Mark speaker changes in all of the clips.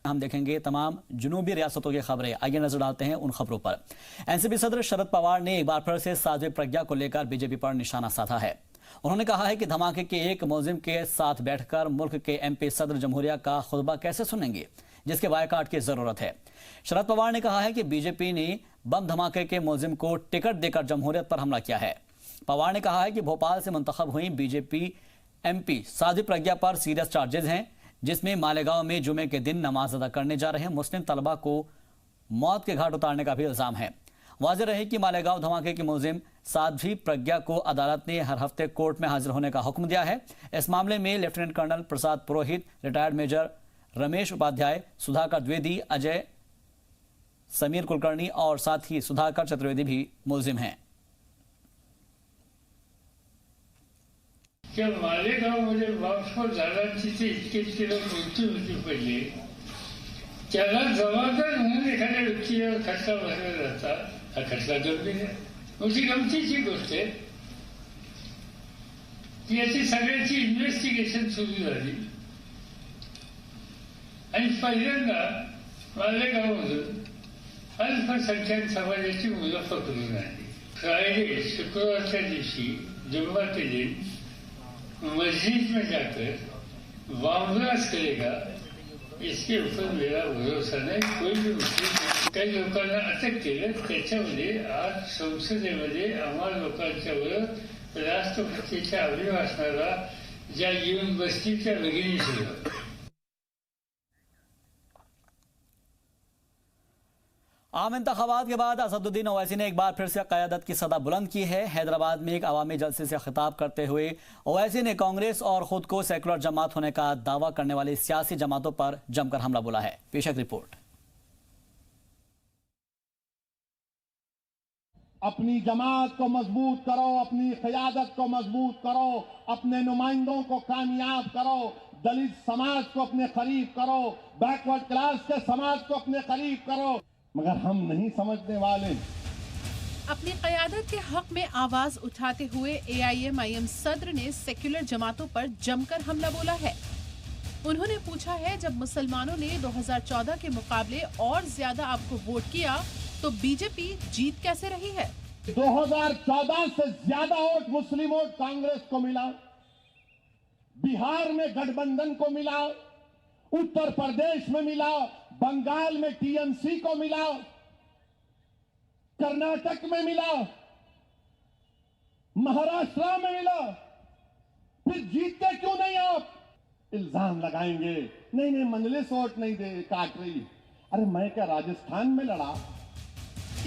Speaker 1: हम देखेंगे तमाम जुनूबी रियासतों की खबरें। आइए नजर डालते हैं उन खबरों पर। एनसीपी सदर शरद पवार ने एक बार फिर से 7वीं प्रज्ञा को लेकर बीजेपी पर निशाना साधा है। उन्होंने कहा है कि धमाके के एक मुलजिम के साथ बैठकर मुल्क के एमपी सदर जमहूरिया का खुतबा कैसे सुनेंगे, जिसके बायकाट की जरूरत है। शरद पवार ने कहा है कि बीजेपी ने बम धमाके के मुलजिम को टिकट देकर जमहूरियत पर हमला किया है। पवार ने कहा है कि भोपाल से मुंतखब हुई बीजेपी एमपी 7वीं प्रज्ञा पर सीरियस चार्जेस हैं, जिसमें मालेगांव में जुमे के दिन नमाज अदा करने जा रहे मुस्लिम तलबा को मौत के घाट उतारने का भी इल्जाम है। वाज़ेह रहे कि मालेगांव धमाके की मुलजिम 7वीं प्रज्ञा को अदालत ने हर हफ्ते कोर्ट में हाजिर होने का हुक्म दिया है। इस मामले में lieutenant colonel Prasad Purohit, retired major Ramesh Upadhyay, Sudhakar Dwivedi, Ajay Sameer Kulkarni और साथ ही सुधाकर चतुर्वेदी भी मुलजिम हैं।
Speaker 2: मालेगावमध्ये बॉम्बस्फोट झाला, तिथे इतके लोक मृत्यू पडले, त्याला जबाबदार म्हणून एखाद्या व्यक्तीवर खटला भरला जाता, हा खटला गंभीर आहे। म्हणजे गमतीची गोष्ट आहे की याची सगळ्याची इन्व्हेस्टिगेशन सुरू झाली आणि पहिल्यांदा मालेगावमधून अल्पसंख्याक समाजाची मुलं पकडून आणली। फ्रायडे शुक्रवारच्या दिवशी जुम्मा के दिन मस्जिद में जाकर बॉम्बलास्ट करेगा, इसके ऊपर मेरा भरोसा नाही। कोई भी मुस्लिम काही लोकांना अटक केलं, त्याच्यामध्ये आज संसदेमध्ये आम्हा लोकांच्यावर राष्ट्रपतीच्या अभिभाषणाला ज्या येऊन बसतील त्या भगिनी सुरू।
Speaker 1: आम इंतखाबात के बाद असदुद्दीन ओवैसी ने एक बार फिर से क़यादत की सदा बुलंद की है। हैदराबाद में एक अवामी जलसे से खिताब करते हुए ओवैसी ने कांग्रेस और खुद को सेकुलर जमात होने का दावा करने वाली सियासी जमातों पर जमकर हमला बोला है। पेश है रिपोर्ट।
Speaker 3: अपनी जमात को मजबूत करो, अपनी क़यादत को मजबूत करो, अपने नुमाइंदों को कामयाब करो, दलित समाज को अपने करीब करो, बैकवर्ड क्लास के समाज को अपने करीब करो, मगर हम नहीं समझने वाले।
Speaker 4: अपनी क़यादत के हक में आवाज उठाते हुए AIM-IM सदर ने सेक्युलर जमातों पर जमकर हमला बोला है। उन्होंने पूछा है, जब मुसलमानों ने 2014 के मुकाबले और ज्यादा आपको वोट किया तो बीजेपी जीत कैसे रही है?
Speaker 3: 2014 से ज्यादा वोट मुस्लिम वोट कांग्रेस को मिला, बिहार में गठबंधन को मिला, उत्तर प्रदेश में मिला, बंगाल में TMC को मिला, कर्नाटक में मिला, महाराष्ट्र में मिला। फिर जीतते क्यों नहीं आप? इल्जाम लगाएंगे, नहीं मंजलिस वोट नहीं दे काट रही। अरे मैं क्या राजस्थान में लड़ा?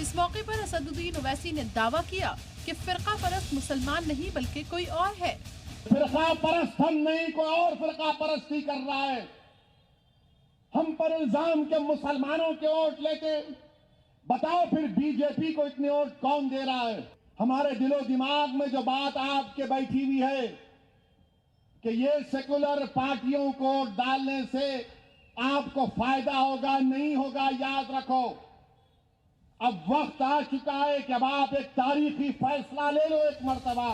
Speaker 4: इस मौके पर असदुद्दीन ओवैसी ने दावा किया कि फिरका परस्त मुसलमान नहीं बल्कि कोई और है।
Speaker 3: फिरका परस्त हम नहीं, कोई और फिरका परस्ती कर रहा है। हम पर इल्जाम के मुसलमानों के वोट लेके बताओ, फिर बीजेपी को इतने वोट कौन दे रहा है? हमारे दिलो दिमाग में जो बात आपके बैठी हुई है कि ये सेकुलर पार्टियों को डालने से आपको फायदा होगा, नहीं होगा, याद रखो अब वक्त आ चुका है कि अब आप एक तारीखी फैसला ले लो एक मर्तबा।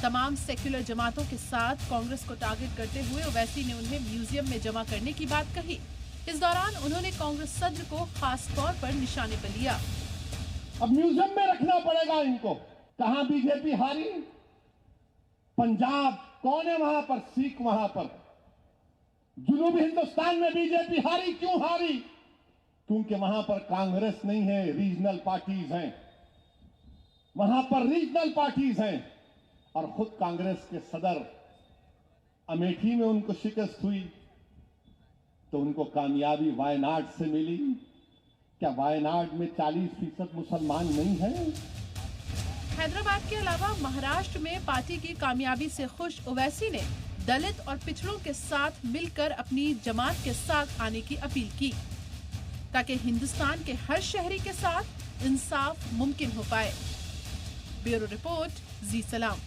Speaker 4: तमाम सेक्युलर जमातों के साथ कांग्रेस को टारगेट करते हुए ओवैसी ने उन्हें म्यूजियम में जमा करने की बात कही। इस दौरान उन्होंने कांग्रेस सदर को खास तौर पर निशाने पर लिया।
Speaker 3: अब म्यूजियम में रखना पड़ेगा इनको। कहां बीजेपी हारी? पंजाब कौन है वहां पर? सिख वहां पर। जुनूबी हिंदुस्तान में बीजेपी हारी, क्यों हारी? क्योंकि वहां पर कांग्रेस नहीं है, रीजनल पार्टीज हैं। वहां पर रीजनल पार्टीज हैं और खुद कांग्रेस के सदर अमेठी में उनको शिकस्त हुई तो उनको कामयाबी वायनाड से मिली। क्या वायनाड में 40% मुसलमान नहीं है?
Speaker 4: हैदराबाद के अलावा महाराष्ट्र में पार्टी की कामयाबी से खुश ओवैसी ने दलित और पिछड़ों के साथ मिलकर अपनी जमात के साथ आने की अपील की, ताकि हिंदुस्तान के हर शहरी के साथ इंसाफ मुमकिन हो पाए। ब्यूरो रिपोर्ट, जी सलाम।